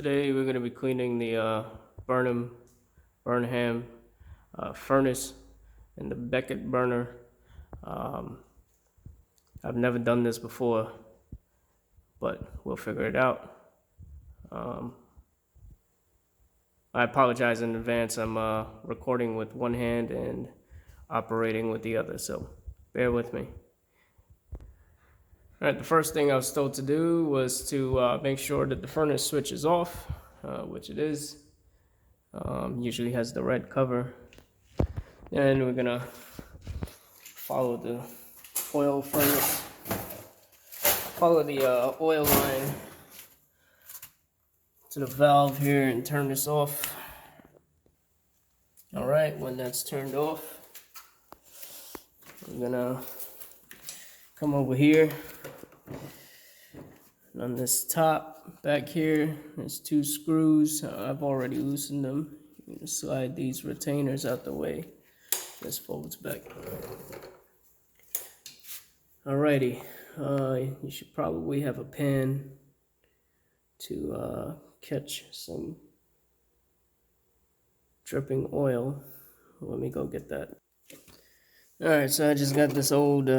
Today we're going to be cleaning the Burnham furnace and the Beckett burner. I've never done this before, but we'll figure it out. I apologize in advance. I'm recording with one hand and operating with the other, so bear with me. All right, the first thing I was told to do was to make sure that the furnace switch is off, which it is. Usually has the red cover. And we're gonna follow the oil furnace, follow the oil line to the valve here and turn this off. All right, when that's turned off, we're gonna come over here. And on this top back here, there's two screws. I've already loosened them. You can slide these retainers out the way. This folds back. Alrighty, you should probably have a pan to catch some dripping oil. Let me go get that. Alright, so I just got this old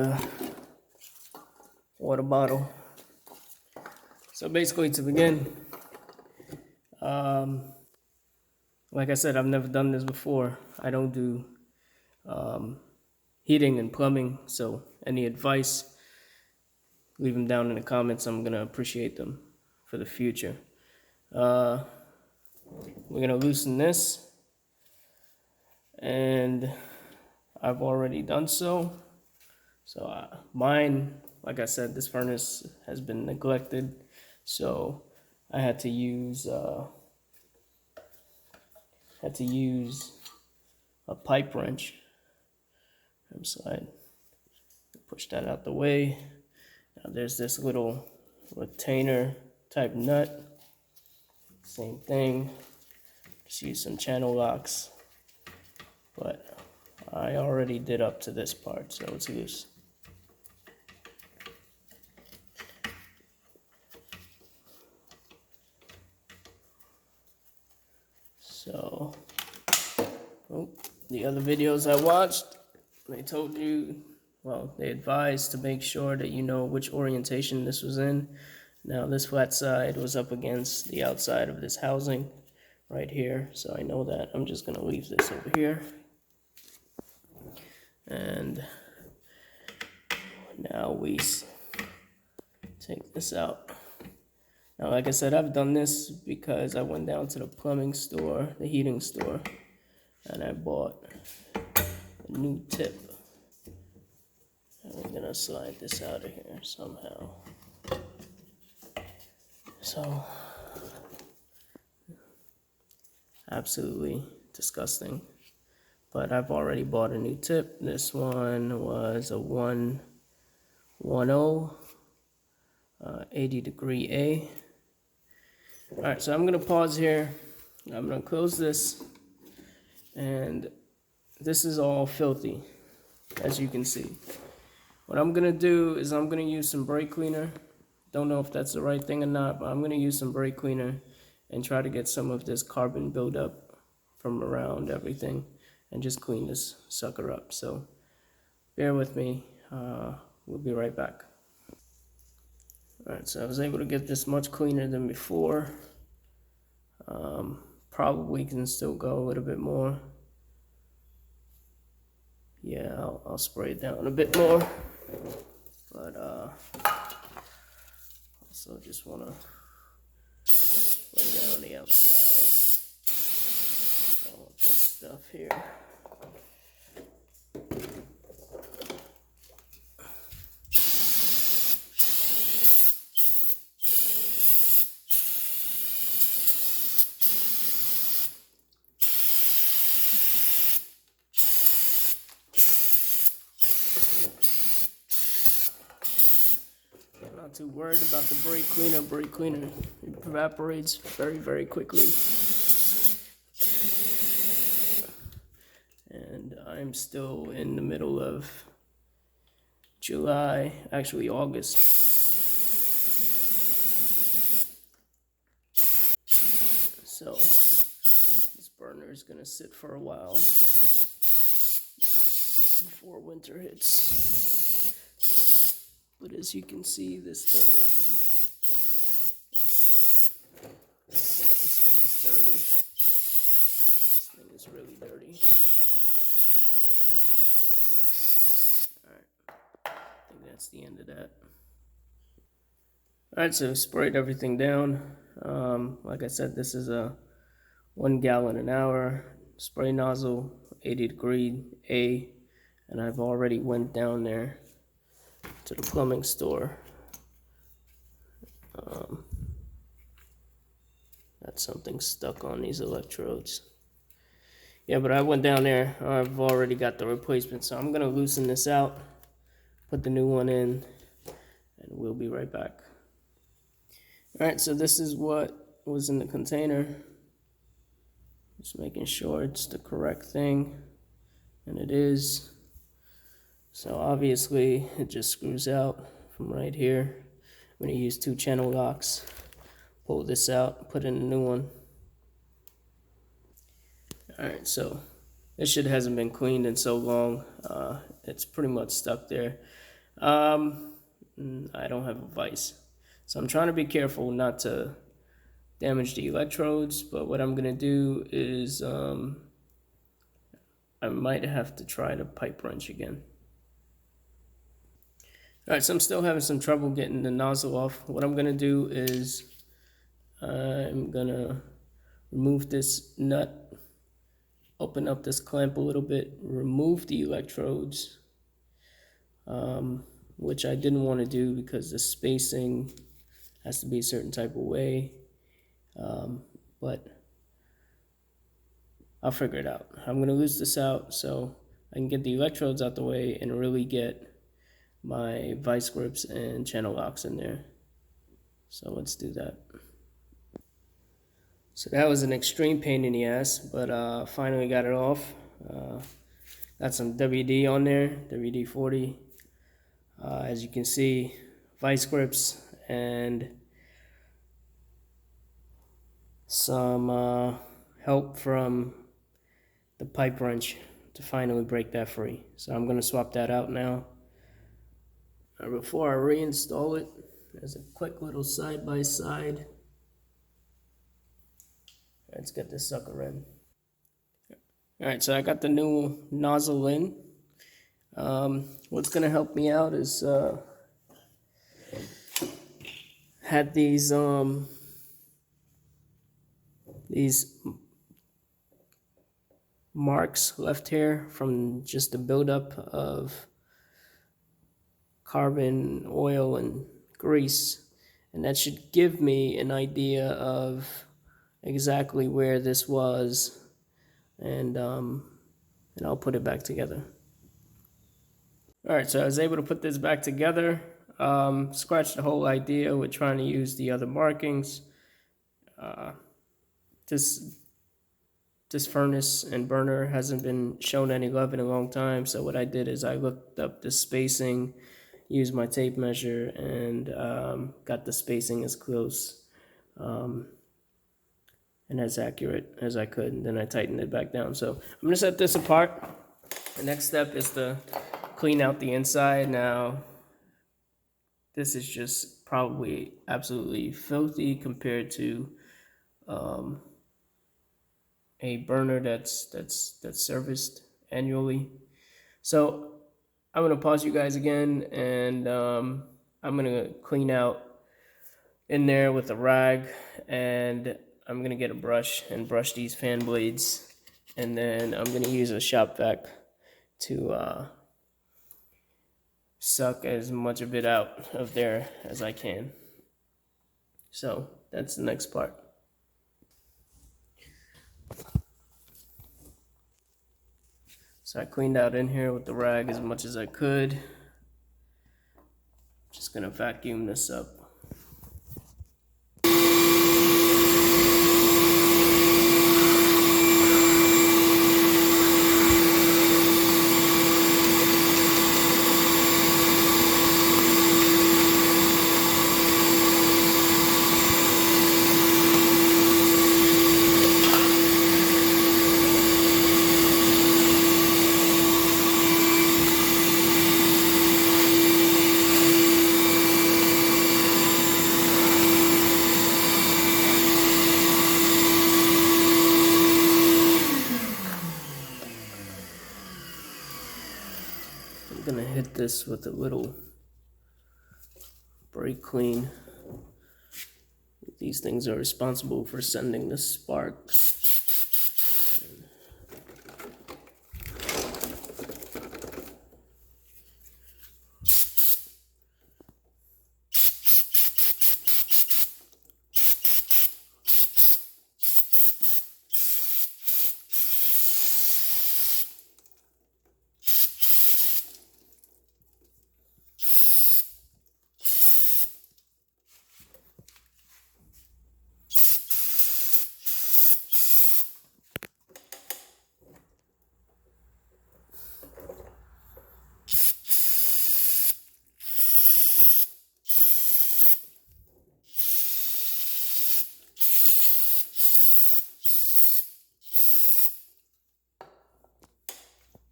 water bottle. So basically, to begin, like I said, I've never done this before. I don't do heating and plumbing, so any advice, leave them down in the comments. I'm gonna appreciate them for the future. We're gonna loosen this, and I've already done so. So mine, like I said, this furnace has been neglected, so I had to use a pipe wrench. Slide, push that out the way. Now there's this little retainer type nut. Same thing. Just use some channel locks. But I already did up to this part, so it's loose. So, the other videos I watched, they told you, well, they advised to make sure that you know which orientation this was in. Now this flat side was up against the outside of this housing right here, so I know that. I'm just going to leave this over here. And now we take this out. Now, like I said, I've done this because I went down to the plumbing store, the heating store, and I bought a new tip. I'm gonna slide this out of here somehow. So, absolutely disgusting. But I've already bought a new tip. This one was a 110, 80 degree A. Alright, so I'm gonna pause here. I'm gonna close this. And this is all filthy, as you can see. What I'm gonna do is I'm gonna use some brake cleaner. Don't know if that's the right thing or not, but I'm gonna use some brake cleaner and try to get some of this carbon buildup from around everything and just clean this sucker up. So bear with me. We'll be right back. Alright, so I was able to get this much cleaner than before. Probably can still go a little bit more. Yeah, I'll spray it down a bit more. But also just want to spray down the outside. All of this stuff here. Not too worried about the brake cleaner. Brake cleaner evaporates very, very quickly. And I'm still in the middle of July, actually August. So this burner is gonna sit for a while before winter hits. But as you can see, this thing is dirty. This thing is really dirty. Alright, I think that's the end of that. Alright, so sprayed everything down. Like I said, this is a 1 gallon an hour spray nozzle, 80 degree A, and I've already went down there to the plumbing store. Got something stuck on these electrodes. Yeah, but I went down there. I've already got the replacement, so I'm gonna loosen this out, put the new one in, and we'll be right back. Alright, so this is what was in the container. Just making sure it's the correct thing, and it is. So obviously it just screws out from right here. I'm going to use 2 channel locks. Pull this out, put in a new one. Alright, so this shit hasn't been cleaned in so long. It's pretty much stuck there. I don't have a vise, so I'm trying to be careful not to damage the electrodes, but what I'm gonna do is I might have to try the pipe wrench again. Alright, so I'm still having some trouble getting the nozzle off. What I'm gonna do is I'm gonna remove this nut, open up this clamp a little bit, remove the electrodes, which I didn't want to do because the spacing has to be a certain type of way. But I'll figure it out. I'm going to loose this out so I can get the electrodes out the way and really get my vice grips and channel locks in there. So let's do that. So that was an extreme pain in the ass, but finally got it off. Got some WD on there, WD-40. As you can see, vice grips and some help from the pipe wrench to finally break that free. So I'm going to swap that out now. Before I reinstall it, there's a quick little side-by-side. Let's get this sucker in. Alright, so I got the new nozzle in. What's going to help me out is had these marks left here from just the buildup of carbon, oil, and grease, and that should give me an idea of exactly where this was, and I'll put it back together. Alright, so I was able to put this back together. Scratched the whole idea with trying to use the other markings. This furnace and burner hasn't been shown any love in a long time, so what I did is I looked up the spacing, used my tape measure, and got the spacing as close and as accurate as I could, and then I tightened it back down. So I'm going to set this apart. The next step is to clean out the inside. Now, this is just probably absolutely filthy compared to a burner that's serviced annually. So I'm gonna pause you guys again, and I'm gonna clean out in there with a rag, and I'm gonna get a brush and brush these fan blades, and then I'm gonna use a shop vac to suck as much of it out of there as I can. So that's the next part. So I cleaned out in here with the rag as much as I could. Just gonna vacuum this up. wet this with a little brake clean. These things are responsible for sending the spark.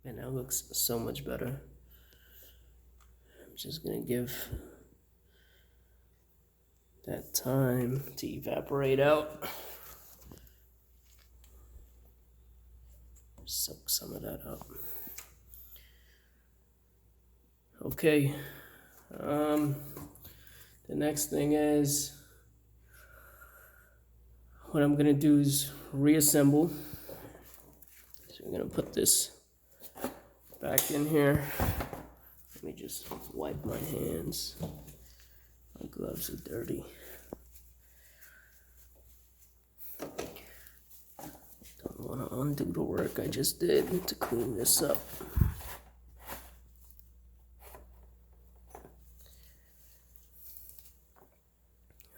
And that looks so much better. I'm just gonna give that time to evaporate out. Soak some of that up. Okay. The next thing is, what I'm gonna do is reassemble. So we're gonna put this back in here. Let me just wipe my hands. My gloves are dirty. Don't want to undo the work I just did to clean this up.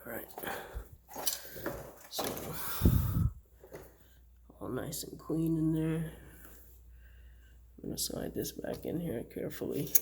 Alright. So, all nice and clean in there. I'm going to slide this back in here carefully.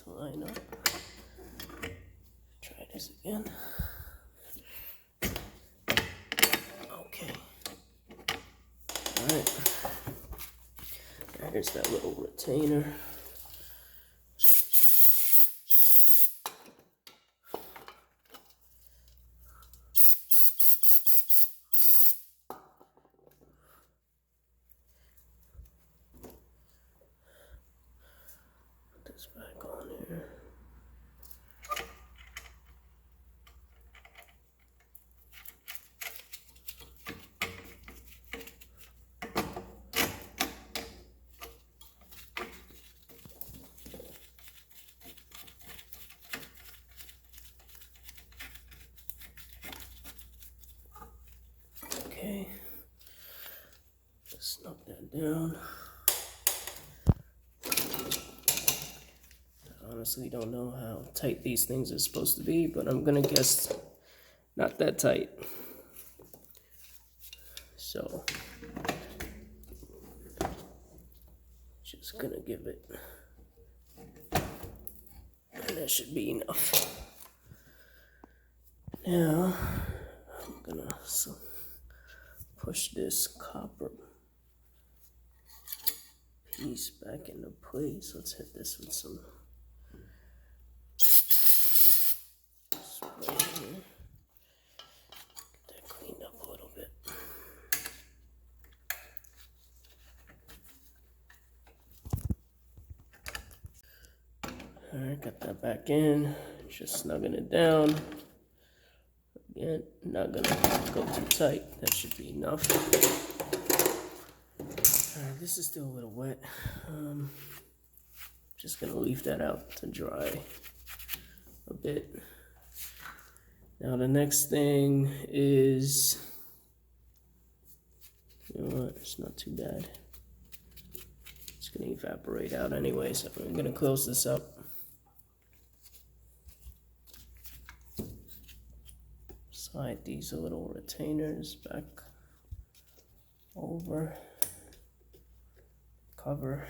Line up. Try this again. Okay. Alright. There's that little retainer. Put this back on here. Okay, just knock that down. I honestly don't know how tight these things are supposed to be, but I'm gonna guess not that tight. So, just gonna give it, and that should be enough. Now, I'm gonna push this copper piece back into place. Let's hit this with some spray here. Get that cleaned up a little bit. Alright, got that back in. Just snugging it down. Again, not gonna go too tight. That should be enough. Alright, this is still a little wet. Just gonna leave that out to dry a bit. Now the next thing is, you know what, it's not too bad. It's gonna evaporate out anyway, so I'm gonna close this up. Slide these little retainers back over, cover.